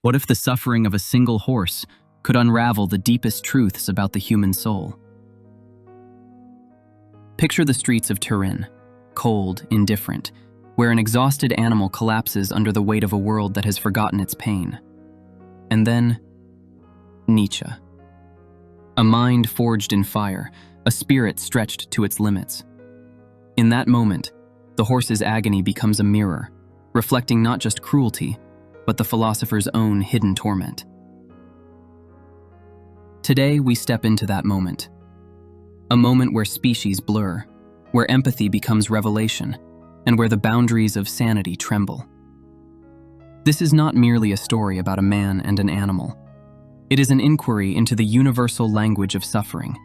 What if the suffering of a single horse could unravel the deepest truths about the human soul? Picture the streets of Turin, cold, indifferent, where an exhausted animal collapses under the weight of a world that has forgotten its pain. And then, Nietzsche. A mind forged in fire, a spirit stretched to its limits. In that moment, the horse's agony becomes a mirror, reflecting not just cruelty, but the philosopher's own hidden torment. Today, we step into that moment. A moment where species blur, where empathy becomes revelation, and where the boundaries of sanity tremble. This is not merely a story about a man and an animal. It is an inquiry into the universal language of suffering,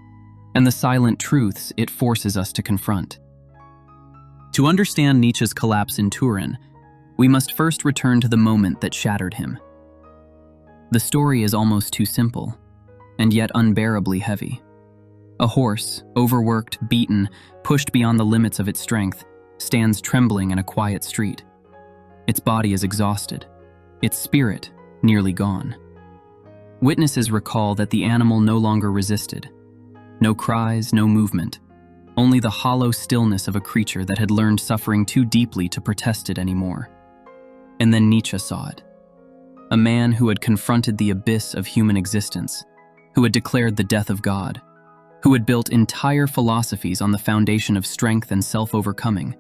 and the silent truths it forces us to confront. To understand Nietzsche's collapse in Turin, we must first return to the moment that shattered him. The story is almost too simple, and yet unbearably heavy. A horse, overworked, beaten, pushed beyond the limits of its strength, stands trembling in a quiet street. Its body is exhausted, its spirit nearly gone. Witnesses recall that the animal no longer resisted. No cries, no movement, only the hollow stillness of a creature that had learned suffering too deeply to protest it anymore. And then Nietzsche saw it. A man who had confronted the abyss of human existence, who had declared the death of God, who had built entire philosophies on the foundation of strength and self-overcoming,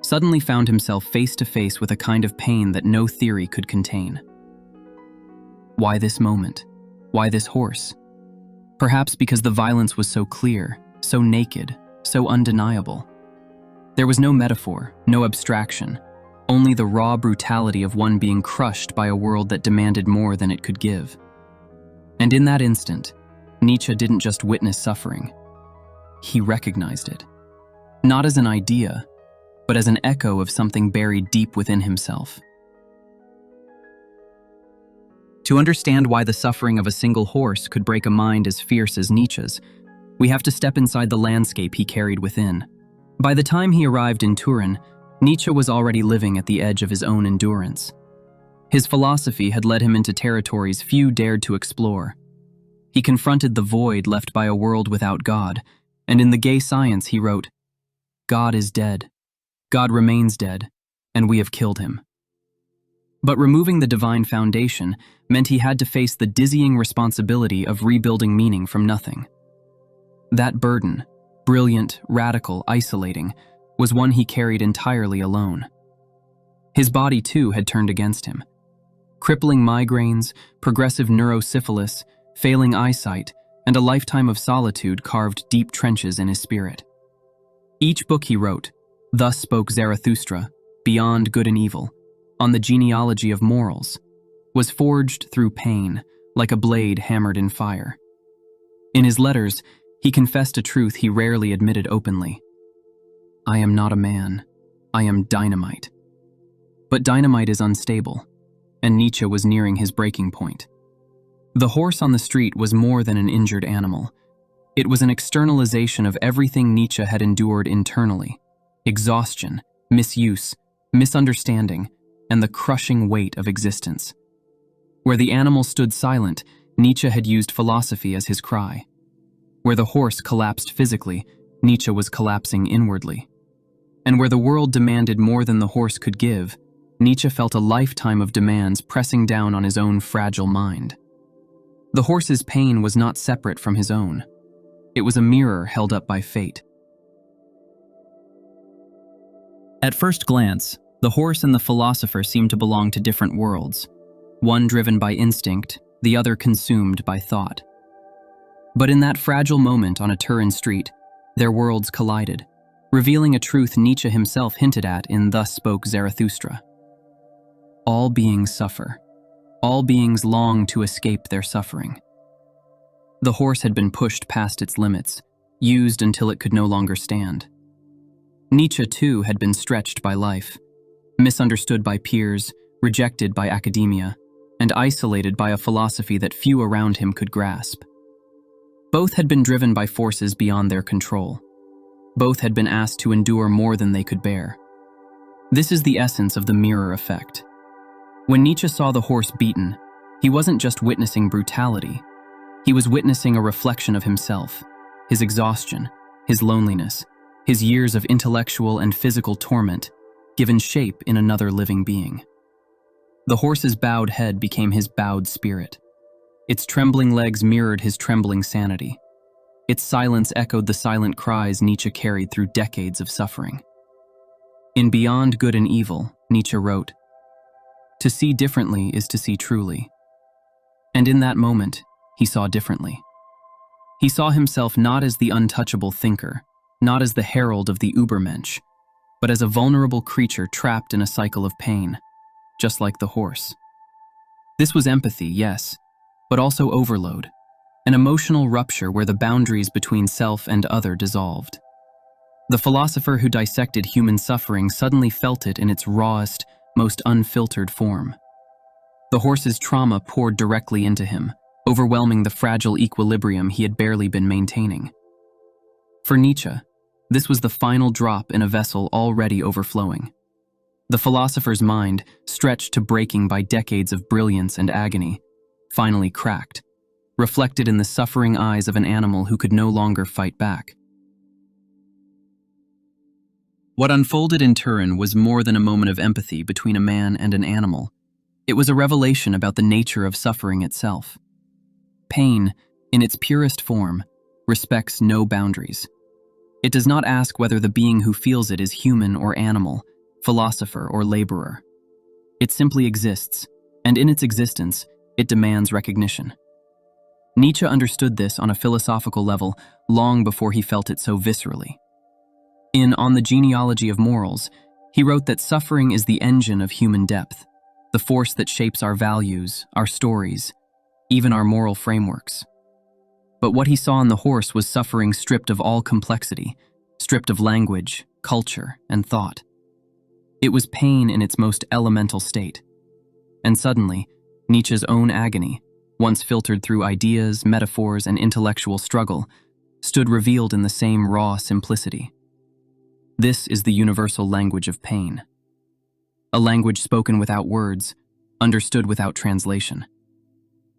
suddenly found himself face to face with a kind of pain that no theory could contain. Why this moment? Why this horse? Perhaps because the violence was so clear, so naked, so undeniable. There was no metaphor, no abstraction, only the raw brutality of one being crushed by a world that demanded more than it could give. And in that instant, Nietzsche didn't just witness suffering. He recognized it. Not as an idea, but as an echo of something buried deep within himself. To understand why the suffering of a single horse could break a mind as fierce as Nietzsche's, we have to step inside the landscape he carried within. By the time he arrived in Turin, Nietzsche was already living at the edge of his own endurance. His philosophy had led him into territories few dared to explore. He confronted the void left by a world without God, and in The Gay Science he wrote, "God is dead. God remains dead, and we have killed him." But removing the divine foundation meant he had to face the dizzying responsibility of rebuilding meaning from nothing. That burden, brilliant, radical, isolating, was one he carried entirely alone. His body, too, had turned against him. Crippling migraines, progressive neurosyphilis, failing eyesight, and a lifetime of solitude carved deep trenches in his spirit. Each book he wrote, Thus Spoke Zarathustra, Beyond Good and Evil, on the genealogy of morals, was forged through pain, like a blade hammered in fire. In his letters, he confessed a truth he rarely admitted openly. I am not a man, I am dynamite. But dynamite is unstable, and Nietzsche was nearing his breaking point. The horse on the street was more than an injured animal. It was an externalization of everything Nietzsche had endured internally: exhaustion, misuse, misunderstanding, and the crushing weight of existence. Where the animal stood silent, Nietzsche had used philosophy as his cry. Where the horse collapsed physically, Nietzsche was collapsing inwardly. And where the world demanded more than the horse could give, Nietzsche felt a lifetime of demands pressing down on his own fragile mind. The horse's pain was not separate from his own. It was a mirror held up by fate. At first glance, the horse and the philosopher seemed to belong to different worlds, one driven by instinct, the other consumed by thought. But in that fragile moment on a Turin street, their worlds collided, revealing a truth Nietzsche himself hinted at in Thus Spoke Zarathustra. All beings suffer. All beings long to escape their suffering. The horse had been pushed past its limits, used until it could no longer stand. Nietzsche, too, had been stretched by life, misunderstood by peers, rejected by academia, and isolated by a philosophy that few around him could grasp. Both had been driven by forces beyond their control. Both had been asked to endure more than they could bear. This is the essence of the mirror effect. When Nietzsche saw the horse beaten, He wasn't just witnessing brutality. He was witnessing a reflection of himself, his exhaustion, his loneliness, his years of intellectual and physical torment, given shape in another living being. The horse's bowed head became his bowed spirit. Its trembling legs mirrored his trembling sanity. Its silence echoed the silent cries Nietzsche carried through decades of suffering. In Beyond Good and Evil, Nietzsche wrote, "To see differently is to see truly." And in that moment, he saw differently. He saw himself not as the untouchable thinker, not as the herald of the Übermensch, but as a vulnerable creature trapped in a cycle of pain, just like the horse. This was empathy, yes, but also overload, an emotional rupture where the boundaries between self and other dissolved. The philosopher who dissected human suffering suddenly felt it in its rawest, most unfiltered form. The horse's trauma poured directly into him, overwhelming the fragile equilibrium he had barely been maintaining. For Nietzsche, this was the final drop in a vessel already overflowing. The philosopher's mind, stretched to breaking by decades of brilliance and agony, finally cracked, reflected in the suffering eyes of an animal who could no longer fight back. What unfolded in Turin was more than a moment of empathy between a man and an animal. It was a revelation about the nature of suffering itself. Pain, in its purest form, respects no boundaries. It does not ask whether the being who feels it is human or animal, philosopher or laborer. It simply exists, and in its existence, it demands recognition. Nietzsche understood this on a philosophical level long before he felt it so viscerally. In On the Genealogy of Morals, he wrote that suffering is the engine of human depth, the force that shapes our values, our stories, even our moral frameworks. But what he saw in the horse was suffering stripped of all complexity, stripped of language, culture, and thought. It was pain in its most elemental state. And suddenly, Nietzsche's own agony, once filtered through ideas, metaphors, and intellectual struggle, stood revealed in the same raw simplicity. This is the universal language of pain. A language spoken without words, understood without translation.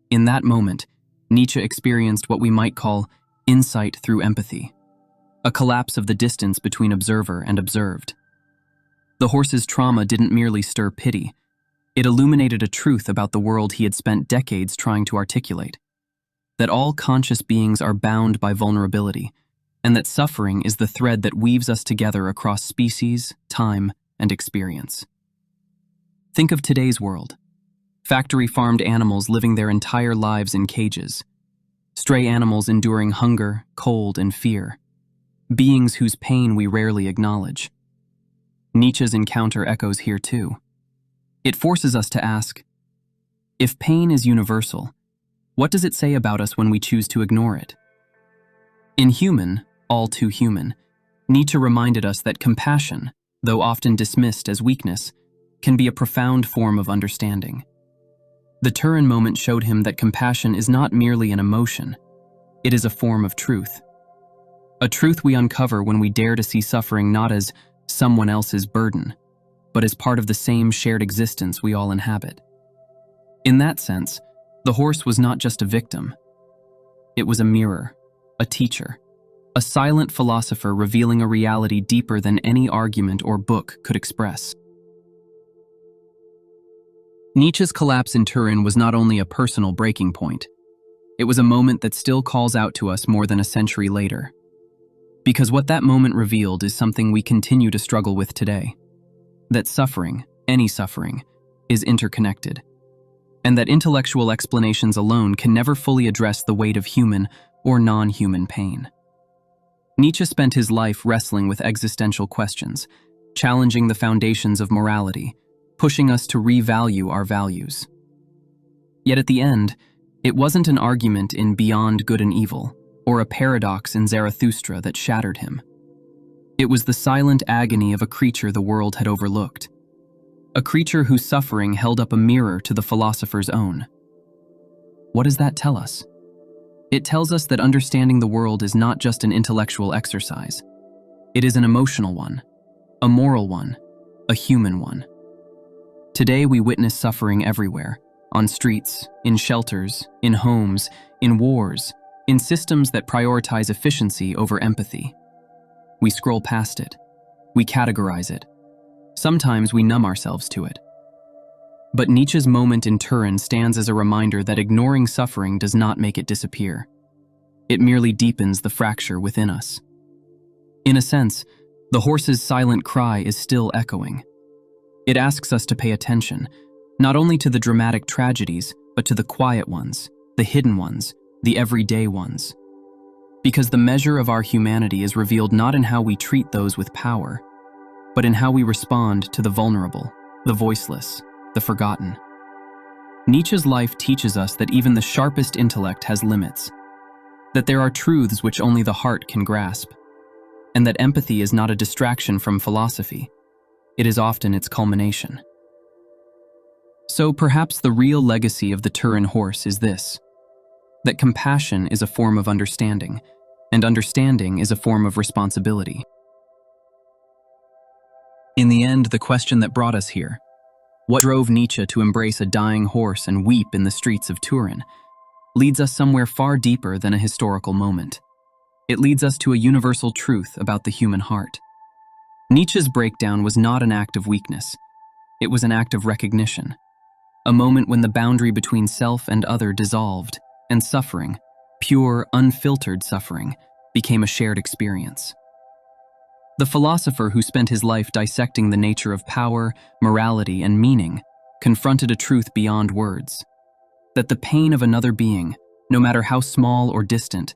In that moment, Nietzsche experienced what we might call insight through empathy, a collapse of the distance between observer and observed. The horse's trauma didn't merely stir pity, it illuminated a truth about the world he had spent decades trying to articulate, that all conscious beings are bound by vulnerability, and that suffering is the thread that weaves us together across species, time, and experience. Think of today's world. Factory-farmed animals living their entire lives in cages. Stray animals enduring hunger, cold, and fear. Beings whose pain we rarely acknowledge. Nietzsche's encounter echoes here too. It forces us to ask, if pain is universal, what does it say about us when we choose to ignore it? In Human, All Too Human, Nietzsche reminded us that compassion, though often dismissed as weakness, can be a profound form of understanding. The Turin moment showed him that compassion is not merely an emotion, it is a form of truth. A truth we uncover when we dare to see suffering not as someone else's burden, but as part of the same shared existence we all inhabit. In that sense, the horse was not just a victim. It was a mirror, a teacher, a silent philosopher revealing a reality deeper than any argument or book could express. Nietzsche's collapse in Turin was not only a personal breaking point, it was a moment that still calls out to us more than a century later. Because what that moment revealed is something we continue to struggle with today. That suffering, any suffering, is interconnected. And that intellectual explanations alone can never fully address the weight of human or non-human pain. Nietzsche spent his life wrestling with existential questions, challenging the foundations of morality, pushing us to revalue our values. Yet at the end, it wasn't an argument in Beyond Good and Evil, or a paradox in Zarathustra that shattered him. It was the silent agony of a creature the world had overlooked. A creature whose suffering held up a mirror to the philosopher's own. What does that tell us? It tells us that understanding the world is not just an intellectual exercise. It is an emotional one, a moral one, a human one. Today we witness suffering everywhere, on streets, in shelters, in homes, in wars, in systems that prioritize efficiency over empathy. We scroll past it. We categorize it. Sometimes we numb ourselves to it. But Nietzsche's moment in Turin stands as a reminder that ignoring suffering does not make it disappear. It merely deepens the fracture within us. In a sense, the horse's silent cry is still echoing. It asks us to pay attention, not only to the dramatic tragedies, but to the quiet ones, the hidden ones, the everyday ones. Because the measure of our humanity is revealed not in how we treat those with power, but in how we respond to the vulnerable, the voiceless, the forgotten. Nietzsche's life teaches us that even the sharpest intellect has limits, that there are truths which only the heart can grasp, and that empathy is not a distraction from philosophy. It is often its culmination. So perhaps the real legacy of the Turin horse is this: that compassion is a form of understanding, and understanding is a form of responsibility. In the end, the question that brought us here, what drove Nietzsche to embrace a dying horse and weep in the streets of Turin, leads us somewhere far deeper than a historical moment. It leads us to a universal truth about the human heart. Nietzsche's breakdown was not an act of weakness. It was an act of recognition, a moment when the boundary between self and other dissolved, and suffering, pure, unfiltered suffering, became a shared experience. The philosopher who spent his life dissecting the nature of power, morality, and meaning confronted a truth beyond words: that the pain of another being, no matter how small or distant,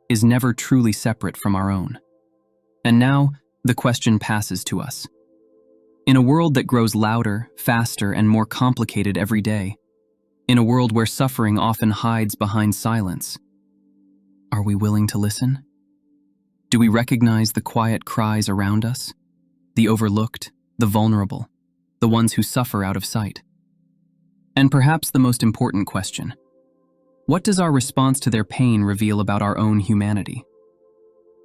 is never truly separate from our own. And now, the question passes to us. In a world that grows louder, faster, and more complicated every day, in a world where suffering often hides behind silence, are we willing to listen? Do we recognize the quiet cries around us? The overlooked, the vulnerable, the ones who suffer out of sight? And perhaps the most important question: what does our response to their pain reveal about our own humanity?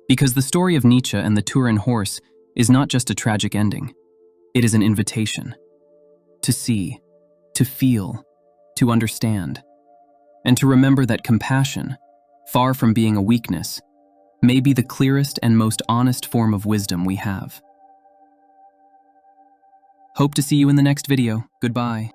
Because the story of Nietzsche and the Turin horse is not just a tragic ending. It is an invitation to see, to feel, to understand, and to remember that compassion, far from being a weakness, may be the clearest and most honest form of wisdom we have. Hope to see you in the next video. Goodbye.